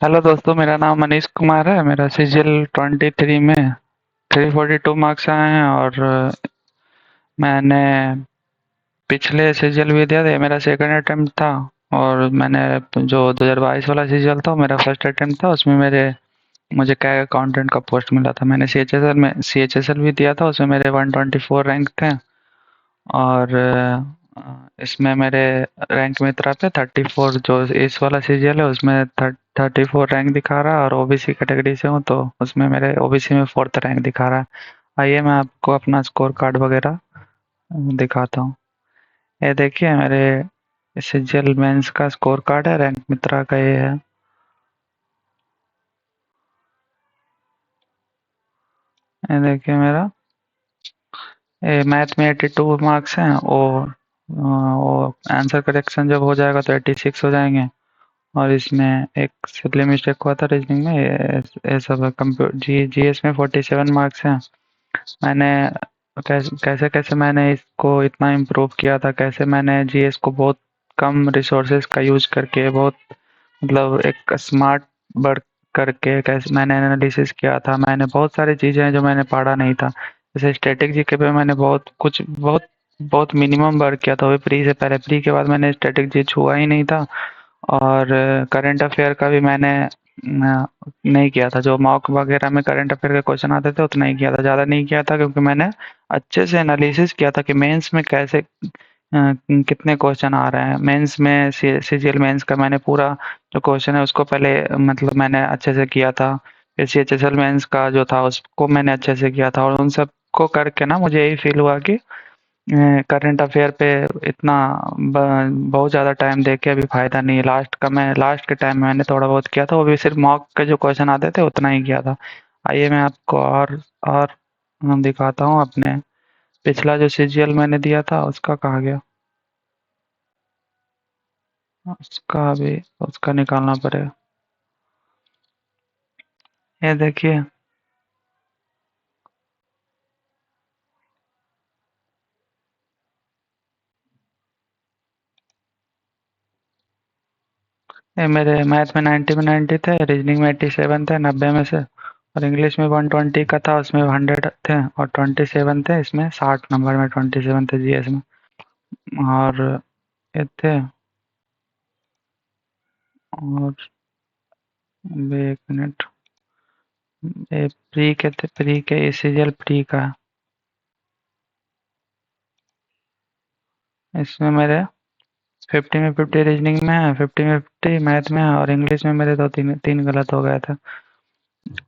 Hello दोस्तों, मेरा नाम मनीष कुमार है। मेरा सीजीएल 23 में 342 मार्क्स आए हैं और मैंने पिछले सीजीएल भी दिया था। ये मेरा सेकंड अटेम्प्ट था और मैंने जो 2022 वाला सीजीएल था वो मेरा फर्स्ट अटेम्प्ट था। उसमें मेरे मुझे कैग अकाउंटेंट का पोस्ट मिला था। मैंने सीएचएसएल भी दिया था, उसमें मेरे 124 रैंक थे और इसमें मेरे रैंक मित्रा पे 34, जो इस वाला सीजीएल है उसमें 34 रैंक दिखा रहा है और ओबीसी कैटेगरी से हूँ तो उसमें मेरे ओबीसी में फोर्थ रैंक दिखा रहा है। आइए मैं आपको अपना स्कोर कार्ड वगैरह दिखाता हूँ। ये देखिए मेरे सीजीएल मेंस का स्कोर कार्ड है, रैंक मित्रा का ये है। ये देखिए मेरा ये मैथ में 82 मार्क्स हैं। वो आंसर करेक्शन जब हो जाएगा तो 86 हो जाएंगे। और इसमें एक सिंपली मिस्टेक हुआ था रीजनिंग में, ये सब कंप्यूटर जीएस में 47 मार्क्स हैं। मैंने कैसे कैसे मैंने इसको इतना इम्प्रूव किया था, कैसे मैंने जीएस को बहुत कम रिसोर्सेज का यूज करके बहुत मतलब एक स्मार्ट वर्क करके कैसे मैंने एनालिसिस किया था। मैंने बहुत सारी चीज़ें हैं जो मैंने पढ़ा नहीं था। जैसे स्टैटिक जीके पे मैंने बहुत कुछ बहुत बहुत मिनिमम वर्क किया था। वो प्री से पहले, प्री के बाद मैंने स्टैटिक जी छुआ ही नहीं था। और करंट अफेयर का भी मैंने नहीं किया था। जो मॉक वगैरह में करंट अफेयर के क्वेश्चन आते थे उतना ही किया था, ज़्यादा नहीं किया था, क्योंकि मैंने अच्छे से एनालिसिस किया था कि मेंस में कैसे कितने क्वेश्चन आ रहे हैं। मेंस में सीजीएल मेंस का मैंने पूरा जो क्वेश्चन है उसको पहले मतलब मैंने अच्छे से किया था। फिर सीएचएसएल मेंस का जो था उसको मैंने अच्छे से किया था और उन सब को करके ना मुझे यही फील हुआ कि करंट अफेयर पे इतना बहुत ज़्यादा टाइम दे के अभी फ़ायदा नहीं है। लास्ट के टाइम में मैंने थोड़ा बहुत किया था, वो भी सिर्फ मॉक के जो क्वेश्चन आते थे उतना ही किया था। आइए मैं आपको और दिखाता हूँ अपने पिछला जो सीजीएल मैंने दिया था उसका कहा गया। उसका भी उसका निकालना पड़ेगा। ये देखिए ये मेरे मैथ में 90 में 90 थे, रीजनिंग में 87 थे 90 में से, और इंग्लिश में 120 का था उसमें 100 थे और 27 थे इसमें 60 नंबर में 27 थे जीएस में। और ये थे। और अभी एक मिनट, ये प्री के थे, प्री के सीरियल प्री का है। इसमें मेरे 50 में 50 रीजनिंग में है, 50 में 50 मैथ में है और इंग्लिश में मेरे दो तीन तीन गलत हो गए थे।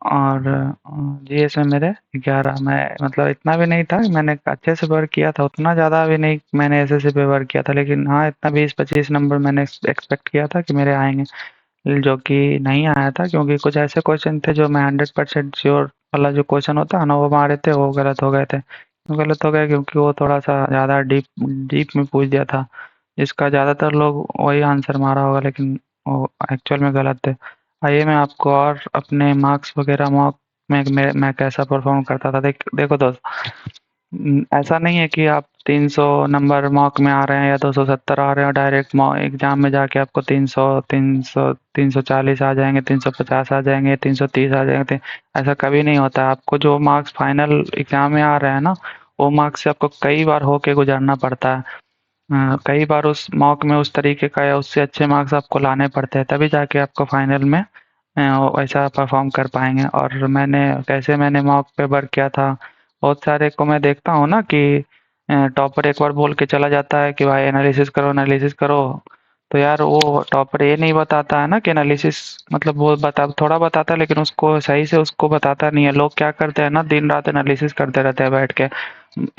और जीएस में मेरे 11। मैं मतलब इतना भी नहीं था, मैंने अच्छे से वर्क किया था, उतना ज़्यादा भी नहीं मैंने एसएससी पे वर्क किया था, लेकिन हाँ इतना 20-25 नंबर मैंने एक्सपेक्ट किया था कि मेरे आएंगे, जो कि नहीं आया था, क्योंकि कुछ ऐसे क्वेश्चन थे जो मैं 100% श्योर वाला जो क्वेश्चन होता है ना वो मारे थे, वो गलत हो गए थे। क्यों गलत हो गए? क्योंकि वो थोड़ा सा ज़्यादा डीप डीप में पूछ दिया था, जिसका ज़्यादातर लोग वही आंसर मारा होगा, लेकिन वो एक्चुअल में गलत थे। आइए मैं आपको और अपने मार्क्स वगैरह मॉक में मैं कैसा परफॉर्म करता था देखो दोस्त। ऐसा नहीं है कि आप 300 नंबर मॉक में आ रहे हैं या 270 आ रहे हैं और डायरेक्ट एग्जाम में जाके आपको 300 300 340 आ जाएंगे, 350 आ जाएंगे, 330 आ जाएंगे। ऐसा कभी नहीं होता है। आपको जो मार्क्स फाइनल एग्जाम में आ रहे हैं ना, वो मार्क्स से आपको कई बार होके गुजरना पड़ता है। कई बार उस मॉक में उस तरीके का या उससे अच्छे मार्क्स आपको लाने पड़ते हैं, तभी जाके आपको फाइनल में वैसा परफॉर्म कर पाएंगे। और मैंने मॉक पे वर्क किया था। बहुत सारे को मैं देखता हूँ ना कि टॉपर एक बार बोल के चला जाता है कि भाई एनालिसिस करो एनालिसिस करो। तो यार वो टॉपर ये नहीं बताता है ना कि एनालिसिस मतलब वो थोड़ा बताता है, लेकिन उसको सही से उसको बताता नहीं है। लोग क्या करते हैं ना, दिन रात एनालिसिस करते रहते हैं बैठ के।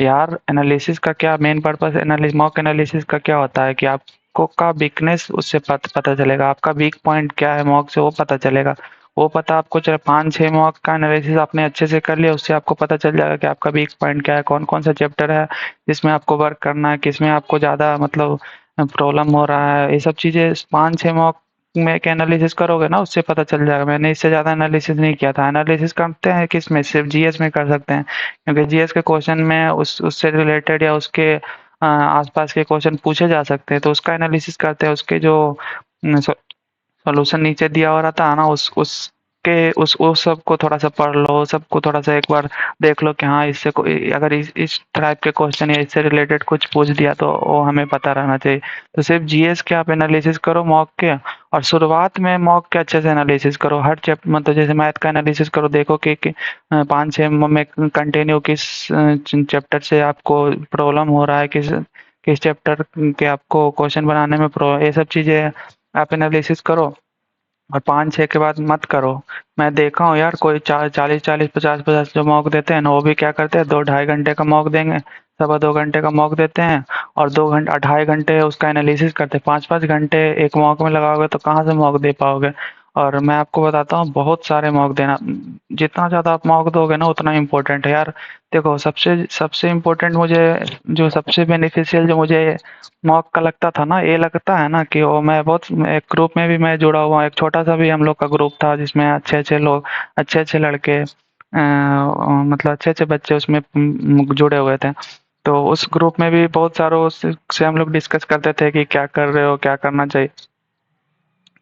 यार एनालिसिस का क्या main purpose, analysis mock analysis का क्या होता है कि आपको का वीकनेस उससे पता चलेगा, आपका वीक पॉइंट क्या है मॉक से वो पता चलेगा। वो पता आपको चले 5-6 मॉक का एनालिसिस आपने अच्छे से कर लिया, उससे आपको पता चल जाएगा कि आपका वीक पॉइंट क्या है, कौन कौन सा चैप्टर है जिसमें आपको वर्क करना है, किसमें आपको ज़्यादा मतलब प्रॉब्लम हो रहा है। ये सब चीज़ें 5-6 मॉक में एक एनालिसिस करोगे ना उससे पता चल जाएगा। मैंने इससे ज़्यादा एनालिसिस नहीं किया था। एनालिसिस करते हैं किस में, सिर्फ जीएस में कर सकते हैं, क्योंकि जीएस के क्वेश्चन में उससे रिलेटेड या उसके आसपास के क्वेश्चन पूछे जा सकते हैं, तो उसका एनालिसिस करते हैं। उसके जो सॉल्यूशन नीचे दिया हुआ रहता है ना, उस सब को थोड़ा सा पढ़ लो, सबको थोड़ा सा एक बार देख लो कि हाँ इससे अगर इस टाइप के क्वेश्चन या इससे रिलेटेड कुछ पूछ दिया तो वो हमें पता रहना चाहिए। तो सिर्फ जीएस के आप एनालिसिस करो मॉक के, और शुरुआत में मॉक के अच्छे से एनालिसिस करो, हर चैप्टर मतलब जैसे मैथ का एनालिसिस करो, देखो कि 5-6 में कंटिन्यू किस चैप्टर से आपको प्रॉब्लम हो रहा है, किस किस चैप्टर के आपको क्वेश्चन बनाने में ये सब चीज़ें आप एनालिसिस करो, और 5-6 के बाद मत करो। मैं देखा हूँ यार, कोई 40-40, 50-50 जो मॉक देते हैं ना, वो भी क्या करते हैं, 2-2.5 घंटे का मॉक देंगे, 2.25 घंटे का मॉक देते हैं, और 2 घंटे 2.5 घंटे उसका एनालिसिस करते हैं। 5-5 घंटे एक मॉक में लगाओगे तो कहाँ से मॉक दे पाओगे। और मैं आपको बताता हूँ, बहुत सारे मॉक देना, जितना ज़्यादा आप मॉक दोगे ना उतना इम्पोर्टेंट है यार। देखो, सबसे सबसे इम्पोर्टेंट मुझे, जो सबसे बेनिफिशियल जो मुझे मॉक का लगता था ना, ये लगता है ना कि वो मैं बहुत एक ग्रुप में भी मैं जुड़ा हुआ हूँ, एक छोटा सा भी हम लोग का ग्रुप था जिसमें अच्छे अच्छे लोग, अच्छे अच्छे लड़के, मतलब अच्छे अच्छे बच्चे उसमें जुड़े हुए थे। तो उस ग्रुप में भी बहुत सारों से हम लोग डिस्कस करते थे कि क्या कर रहे हो, क्या करना चाहिए।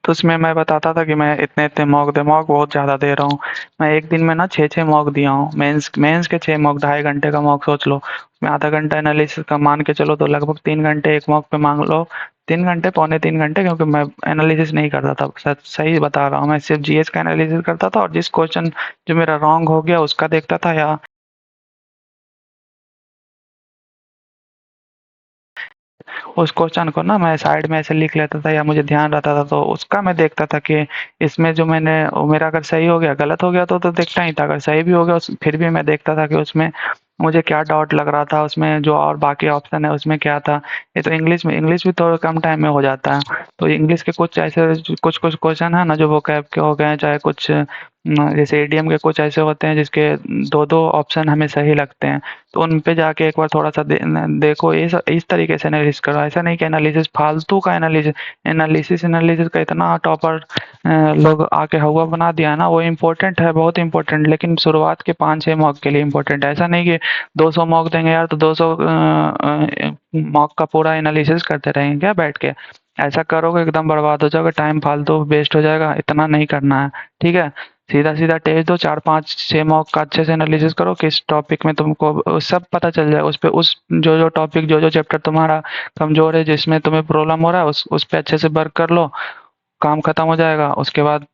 तो उसमें मैं बताता था कि मैं इतने इतने मॉक बहुत ज़्यादा दे रहा हूँ। मैं एक दिन में ना 6-6 मॉक दिया हूँ, मेंस मेंस के 6 मॉक, 2.5 घंटे का मॉक सोच लो, उसमें आधा घंटा एनालिसिस का मान के चलो, तो लगभग 3 घंटे एक मॉक पे मांग लो। 3 घंटे, पौने 3 घंटे, क्योंकि मैं एनालिसिस नहीं करता था, सही बता रहा हूँ, मैं सिर्फ जीएस का एनालिसिस करता था, और जिस क्वेश्चन जो मेरा रॉन्ग हो गया उसका देखता था, या उस क्वेश्चन को ना मैं साइड में ऐसे लिख लेता था, या मुझे ध्यान रहता था तो उसका मैं देखता था कि इसमें जो मैंने वो मेरा अगर सही हो गया, गलत हो गया तो देखता ही था, अगर सही भी हो गया फिर भी मैं देखता था कि उसमें मुझे क्या डाउट लग रहा था, उसमें जो और बाकी ऑप्शन है उसमें क्या था। ये तो इंग्लिश भी तो कम टाइम में हो जाता है। तो इंग्लिश के कुछ ऐसे कुछ कुछ क्वेश्चन है ना, जो वोकैब के हो गए, चाहे कुछ जैसे एडीएम के कुछ ऐसे होते हैं जिसके दो दो ऑप्शन हमें सही लगते हैं, तो उन पे जाके एक बार थोड़ा सा देखो, इस तरीके से एनालिसिस करो। ऐसा नहीं कि एनालिसिस फालतू का एनालिसिस, एनालिसिस का इतना टॉपर लोग आके हवा बना दिया है ना, वो इम्पोर्टेंट है, बहुत इम्पोर्टेंट, लेकिन शुरुआत के 5-6 मॉक के लिए इम्पोर्टेंट है। ऐसा नहीं कि 200 मॉक देंगे यार तो 200 मॉक का पूरा एनालिसिस करते रहेंगे क्या बैठ के। ऐसा करोगे एकदम बर्बाद हो जाओगे, टाइम फालतू वेस्ट हो जाएगा, इतना नहीं करना है। ठीक है, सीधा सीधा टेस्ट दो, 4-5-6 मॉक का अच्छे से एनालिसिस करो, किस टॉपिक में तुमको सब पता चल जाएगा, उस पे उस जो जो टॉपिक जो जो चैप्टर तुम्हारा कमजोर है, जिसमें तुम्हें प्रॉब्लम हो रहा है, उस पे अच्छे से वर्क कर लो, काम खत्म हो जाएगा। उसके बाद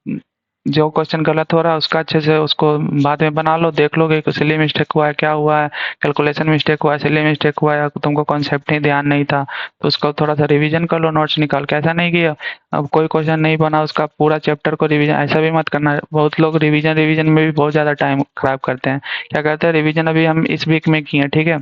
जो क्वेश्चन गलत हो रहा है उसका अच्छे से उसको बाद में बना लो, देख लोगे कि सिली मिस्टेक हुआ है, क्या हुआ है, कैलकुलेशन मिस्टेक हुआ है, सिली मिस्टेक हुआ है, या तुमको कॉन्सेप्ट ही ध्यान नहीं था, तो उसको थोड़ा सा रिवीजन कर लो, नोट्स निकाल के। ऐसा नहीं कि अब कोई क्वेश्चन नहीं बना उसका पूरा चैप्टर को रिवीजन, ऐसा भी मत करना। बहुत लोग रिवीजन रिवीजन में भी बहुत ज़्यादा टाइम खराब करते हैं। क्या करते हैं, रिवीजन अभी हम इस वीक में किए, ठीक है,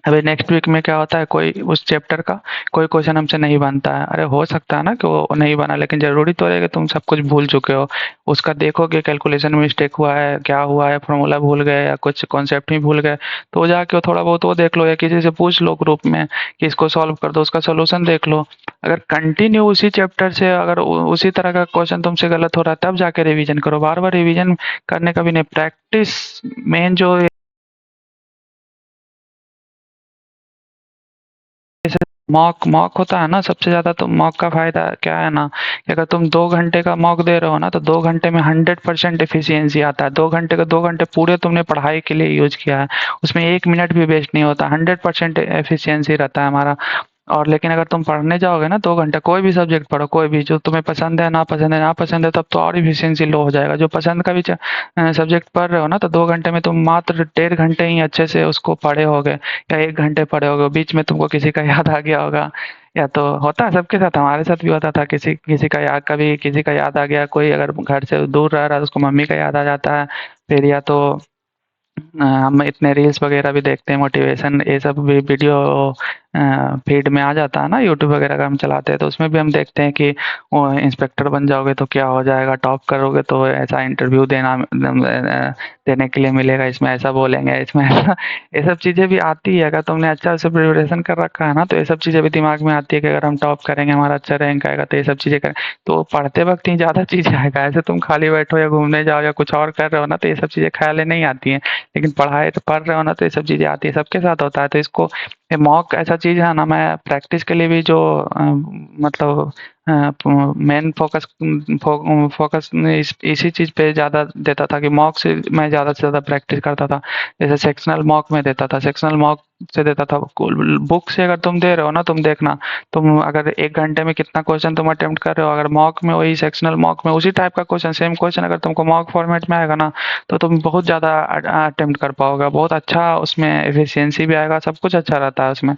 अभी नेक्स्ट वीक में क्या होता है, कोई उस चैप्टर का कोई क्वेश्चन हमसे नहीं बनता है। अरे हो सकता है ना कि वो नहीं बना, लेकिन जरूरी तो है कि तुम सब कुछ भूल चुके हो। उसका देखोगे कैलकुलेशन में मिस्टेक हुआ है, क्या हुआ है, फॉर्मूला भूल गए, या कुछ कॉन्सेप्ट ही भूल गए, तो वो जाके थोड़ा बहुत वो देख लो, या किसी से पूछ लो ग्रुप में कि इसको सॉल्व कर दो, उसका सोल्यूशन देख लो। अगर कंटिन्यू उसी चैप्टर से अगर उसी तरह का क्वेश्चन तुमसे गलत हो रहा है, तब जाके रिवीजन करो। बार बार रिवीजन करने का भी नहीं, प्रैक्टिस मेन जो जैसे मॉक मॉक होता है ना, सबसे ज़्यादा तो मॉक का फ़ायदा क्या है ना, कि अगर तुम 2 घंटे का मॉक दे रहे हो ना, तो 2 घंटे में 100% एफिशिएंसी आता है। 2 घंटे का 2 घंटे पूरे तुमने पढ़ाई के लिए यूज किया है, उसमें 1 मिनट भी वेस्ट नहीं होता, 100% एफिशिएंसी रहता है हमारा। और लेकिन अगर तुम पढ़ने जाओगे ना 2 घंटे, कोई भी सब्जेक्ट पढ़ो, कोई भी जो तुम्हें पसंद है, ना पसंद है, तब तो और एफिशिएंसी लो हो जाएगा। जो पसंद का भी सब्जेक्ट पढ़ रहे हो ना, तो 2 घंटे में तुम मात्र 1.5 घंटे ही अच्छे से उसको पढ़े होगे, या 1 घंटे पढ़े होगे, बीच में तुमको किसी का याद आ गया होगा, या तो होता है सबके साथ, हमारे साथ भी होता था, किसी किसी का याद, कभी किसी का याद आ गया, कोई अगर घर से दूर रह रहा है तो उसको मम्मी का याद आ जाता है। फिर या तो हम इतने रील्स वगैरह भी देखते हैं, मोटिवेशन ये सब भी वीडियो फीड में आ जाता है ना, यूट्यूब वगैरह का हम चलाते हैं, तो उसमें भी हम देखते हैं कि वो इंस्पेक्टर बन जाओगे तो क्या हो जाएगा, टॉप करोगे तो ऐसा इंटरव्यू देने के लिए मिलेगा, इसमें ऐसा बोलेंगे, इसमें ऐसा, ये सब चीज़ें भी आती है। अगर तुमने अच्छा से प्रिपरेशन कर रखा है ना, तो ये सब चीज़ें भी दिमाग में आती है कि अगर हम टॉप करेंगे, हमारा अच्छा रैंक आएगा, तो ये सब चीज़ें करें, तो पढ़ते वक्त ही ज़्यादा चीज़ें आएगा। ऐसे तुम खाली बैठो या घूमने जाओ या कुछ और कर रहे हो ना, तो ये सब चीज़ें ख्याल में नहीं आती हैं, लेकिन पढ़ाई तो पढ़ रहे हो ना, तो ये सब चीज़ें आती है, सबके साथ होता है। तो इसको ये मॉक ऐसा चीज़ है ना, मैं प्रैक्टिस के लिए भी जो मतलब मेन फोकस इसी चीज़ पे ज़्यादा देता था कि मॉक से मैं ज़्यादा से ज़्यादा प्रैक्टिस करता था। जैसे सेक्शनल मॉक में देता था, सेक्शनल मॉक से देता था। बुक से अगर तुम दे रहे हो ना, तुम देखना, तुम अगर 1 घंटे में कितना क्वेश्चन तुम अटेम्प्ट कर रहे हो, अगर मॉक में वही सेक्शनल मॉक में उसी टाइप का क्वेश्चन, सेम क्वेश्चन अगर तुमको मॉक फॉर्मेट में आएगा ना, तो तुम बहुत ज़्यादा अटेम्प्ट कर पाओगे, बहुत अच्छा उसमें एफिशिएंसी भी आएगा, सब कुछ अच्छा रहता है उसमें।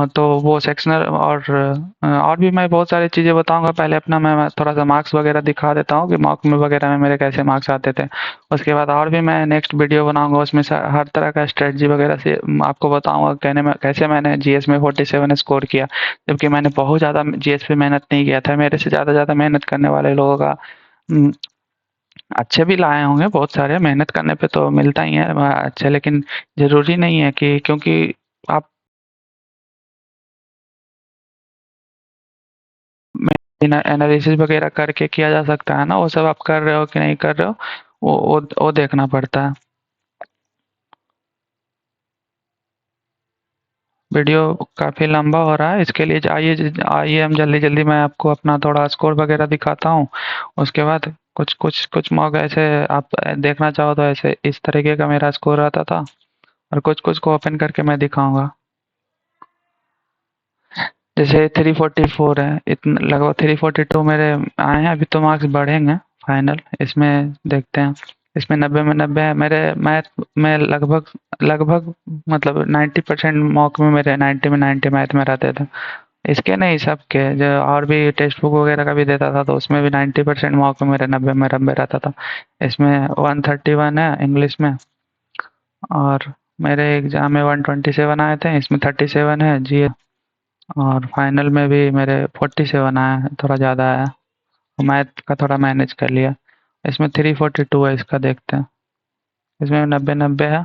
तो वो सेक्शनल और भी मैं बहुत सारी चीज़ें बताऊंगा। पहले अपना मैं थोड़ा सा मार्क्स वगैरह दिखा देता हूँ कि मॉक में वगैरह में मेरे कैसे मार्क्स आते थे। उसके बाद और भी मैं नेक्स्ट वीडियो बनाऊंगा, उसमें से हर तरह का स्ट्रेटजी वगैरह से आपको बताऊंगा कहने में कैसे मैंने जीएस में 47 स्कोर किया, जबकि मैंने बहुत ज़्यादा जीएस पे मेहनत नहीं किया था। मेरे से ज़्यादा मेहनत करने वाले लोगों का उम, अच्छे भी लाए होंगे बहुत सारे। मेहनत करने पे तो मिलता ही है अच्छे, लेकिन ज़रूरी नहीं है कि क्योंकि आप एनालिसिस वगैरह करके किया जा सकता है ना, वो सब आप कर रहे हो कि नहीं कर रहे हो, वो देखना पड़ता है। वीडियो काफ़ी लंबा हो रहा है, इसके लिए आइए आइए हम जल्दी जल्दी मैं आपको अपना थोड़ा स्कोर वगैरह दिखाता हूँ। उसके बाद कुछ कुछ कुछ मौका ऐसे आप देखना चाहो तो ऐसे इस तरीके का मेरा स्कोर रहता था, और कुछ कुछ को ओपन करके मैं दिखाऊंगा। जैसे 344 है, इतना लगभग 342 मेरे आए हैं। अभी तो मार्क्स बढ़ेंगे फाइनल, इसमें देखते हैं। इसमें 90 में 90 है मेरे। मैथ में लगभग लगभग मतलब 90% मॉक में मेरे 90 में 90 मैथ में रहते थे। इसके नहीं, सबके जो और भी टेक्स्ट बुक वगैरह का भी देता था, तो उसमें भी 90% मॉक में मेरे 90 में 90 रहता था। इसमें 131 है इंग्लिश में, और मेरे एग्जाम में 127 आए थे, इसमें 37 है जी। और फाइनल में भी मेरे 47 आया है, थोड़ा ज़्यादा आया। मैथ का थोड़ा मैनेज कर लिया। इसमें 342 है, इसका देखते हैं। इसमें 90-90 है।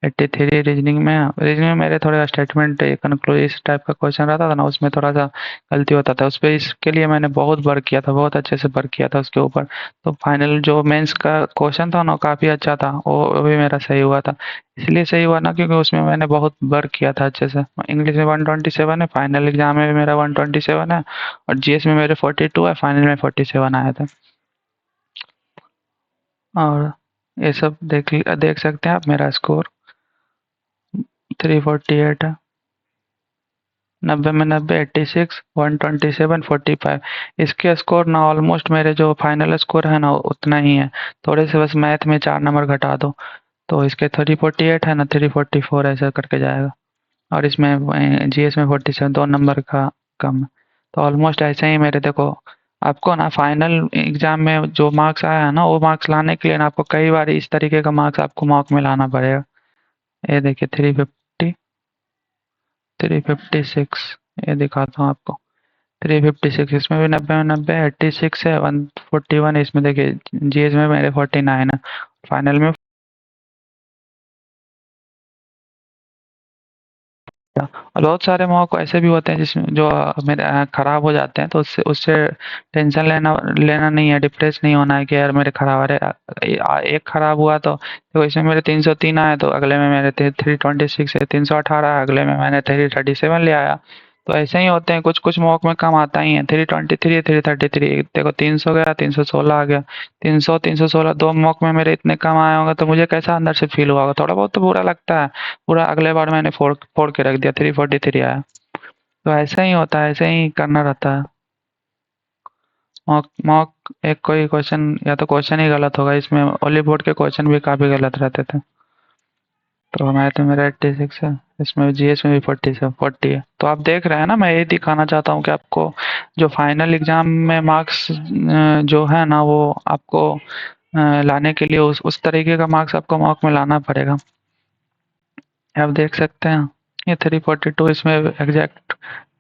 83 रीजनिंग में है। रीजनिंग में मेरे थोड़े स्टेटमेंट कंक्लूज इस टाइप का क्वेश्चन रहता था ना, उसमें थोड़ा सा गलती होता था। उस पर इसके लिए मैंने बहुत वर्क किया था, बहुत अच्छे से वर्क किया था उसके ऊपर। तो फाइनल जो मेंस का क्वेश्चन था ना, काफ़ी अच्छा था, वो भी मेरा सही हुआ था। इसलिए सही हुआ ना, क्योंकि उसमें मैंने बहुत वर्क किया था अच्छे से। इंग्लिश में 127 है, फाइनल एग्जाम में भी मेरा 127 है, और जीएस में मेरे 42 है, फाइनल में 47 आया था। और ये सब देख सकते हैं आप, मेरा स्कोर 348 है। 90 में 90, 86, 127, 45। इसके स्कोर ना ऑलमोस्ट मेरे जो फाइनल स्कोर है ना उतना ही है। थोड़े से बस मैथ में 4 नंबर घटा दो, तो इसके 348 है ना, 344 ऐसा करके जाएगा। और इसमें जीएस में 47, 2 नंबर का कम है। तो ऑलमोस्ट ऐसे ही मेरे देखो, आपको ना फाइनल एग्जाम में जो मार्क्स आया है ना, वो मार्क्स लाने के लिए ना आपको कई बार इस तरीके का मार्क्स आपको मॉक में लाना पड़ेगा। ये देखिए 350, 356, ये दिखाता हूँ आपको। 356, इसमें भी 90 में 90, 86 है, 141 इसमें देखिए। जीएस में मेरे 49 है, फाइनल में। और बहुत सारे मौके ऐसे भी होते हैं जिसमें जो मेरे खराब हो जाते हैं, तो उससे उससे टेंशन लेना लेना नहीं है, डिप्रेस नहीं होना है कि यार मेरे खराब, अरे एक खराब हुआ तो इसमें मेरे 303 आए, तो अगले में मेरे 326 है, 318 अगले में मैंने 337 ले आया। तो ऐसे ही होते हैं, कुछ कुछ मौक में कम आता ही है। 323, 333, देखो 300 गया, 316 आ गया। 300, 316 दो मौक में मेरे इतने कम आए होंगे, तो मुझे कैसा अंदर से फील हुआ होगा, थोड़ा बहुत तो बुरा लगता है। पूरा अगले बार मैंने फोड़ फोड़ के रख दिया, 343 आया। तो ऐसे ही होता है, ऐसे ही करना रहता है। मॉक मॉक एक कोई क्वेश्चन या तो क्वेश्चन ही गलत होगा, इसमें ओली बोर्ड के क्वेश्चन भी काफी गलत रहते थे। तो मैथ में मेरा 86 है, इसमें जीएस में भी 40 है। तो आप देख रहे हैं ना, मैं यही दिखाना चाहता हूँ कि आपको जो फाइनल एग्जाम में मार्क्स जो है ना, वो आपको लाने के लिए उस तरीके का मार्क्स आपको मॉक में लाना पड़ेगा। आप देख सकते हैं, ये 342 इसमें एग्जैक्ट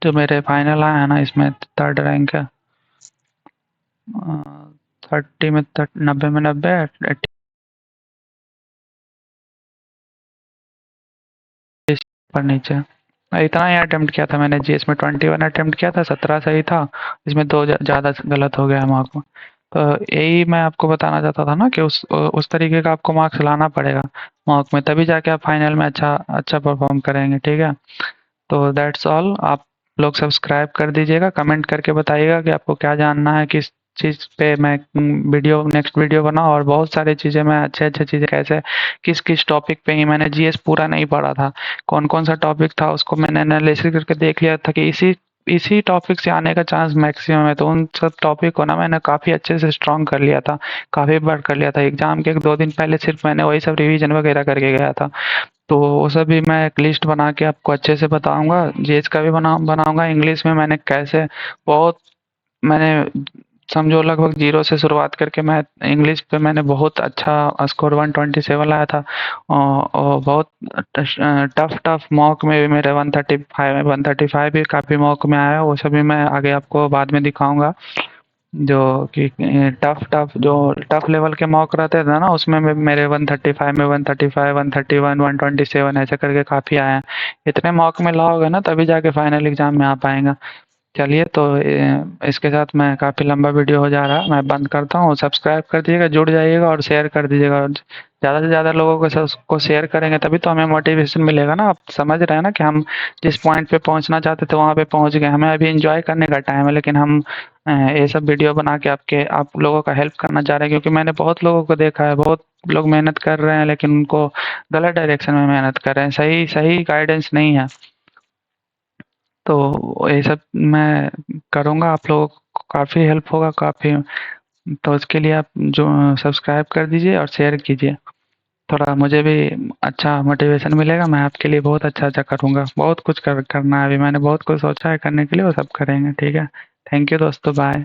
जो मेरे फाइनल आया है ना, इसमें थर्ड रैंक है। 30 में 90 में 90, 80 पर नीचे। इतना ही अटेम्प्ट किया था मैंने जीएस में, 21 अटेम्प्ट किया था, 17 सही था। इसमें दो ज़्यादा गलत हो गया मार्क में। तो यही मैं आपको बताना चाहता था ना कि उस तरीके का आपको मार्क्स लाना पड़ेगा मार्क में, तभी जाके आप फाइनल में अच्छा अच्छा परफॉर्म करेंगे, ठीक है। तो दैट्स ऑल। आप लोग सब्सक्राइब कर दीजिएगा, कमेंट करके बताइएगा कि आपको क्या जानना है, किस चीज़ पे मैं वीडियो नेक्स्ट वीडियो बनाऊँ। और बहुत सारी चीज़ें मैं अच्छे-अच्छे चीज़ें कैसे किस-किस टॉपिक पे ही मैंने जीएस पूरा नहीं पढ़ा था। कौन-कौन सा टॉपिक था उसको मैंने एनालिसिस करके देख लिया था कि इसी इसी टॉपिक से आने का चांस मैक्सिमम है। तो उन सब टॉपिक को ना मैंने काफ़ी अच्छे से स्ट्रॉन्ग कर लिया था, काफ़ी बार कर लिया था। एग्ज़ाम के 1-2 दिन पहले सिर्फ मैंने वही सब रिवीजन वगैरह करके गया था। तो वो सब भी मैं एक लिस्ट बना के आपको अच्छे से बताऊँगा। जीएस का भी बनाऊँगा। इंग्लिश में मैंने कैसे बहुत मैंने समझो लगभग 0 से शुरुआत करके मैं इंग्लिश पे मैंने बहुत अच्छा स्कोर 127 लाया था। और बहुत टफ टफ मॉक में भी मेरे 135 भी काफ़ी मॉक में आया। वो सभी मैं आगे आपको बाद में दिखाऊँगा। जो कि टफ टफ जो टफ लेवल के मॉक रहते थे ना, उसमें मेरे 135 में 135, 131, 127 ऐसे करके काफ़ी आए हैं। इतने मॉक में लाओगे ना तभी जाके फाइनल एग्जाम में आ पाएंगा। चलिए, तो इसके साथ मैं काफ़ी लंबा वीडियो हो जा रहा है, मैं बंद करता हूँ। सब्सक्राइब कर दीजिएगा, जुड़ जाइएगा और शेयर कर दीजिएगा। और ज़्यादा से ज़्यादा लोगों को को शेयर करेंगे तभी तो हमें मोटिवेशन मिलेगा ना। आप समझ रहे हैं ना कि हम जिस पॉइंट पे पहुंचना चाहते थे वहां पे पहुंच गए। हमें अभी एंजॉय करने का टाइम है, लेकिन हम ये सब वीडियो बना के आप लोगों का हेल्प करना चाह रहे हैं, क्योंकि मैंने बहुत लोगों को देखा है, बहुत लोग मेहनत कर रहे हैं लेकिन उनको गलत डायरेक्शन में मेहनत कर रहे हैं, सही सही गाइडेंस नहीं है। तो ये सब मैं करूँगा, आप लोगों को काफ़ी हेल्प होगा काफ़ी। तो उसके लिए आप जो सब्सक्राइब कर दीजिए और शेयर कीजिए। थोड़ा मुझे भी अच्छा मोटिवेशन मिलेगा, मैं आपके लिए बहुत अच्छा-अच्छा करूँगा। बहुत कुछ करना है अभी, मैंने बहुत कुछ सोचा है करने के लिए, वो सब करेंगे, ठीक है? थैंक यू दोस्तों, बाय।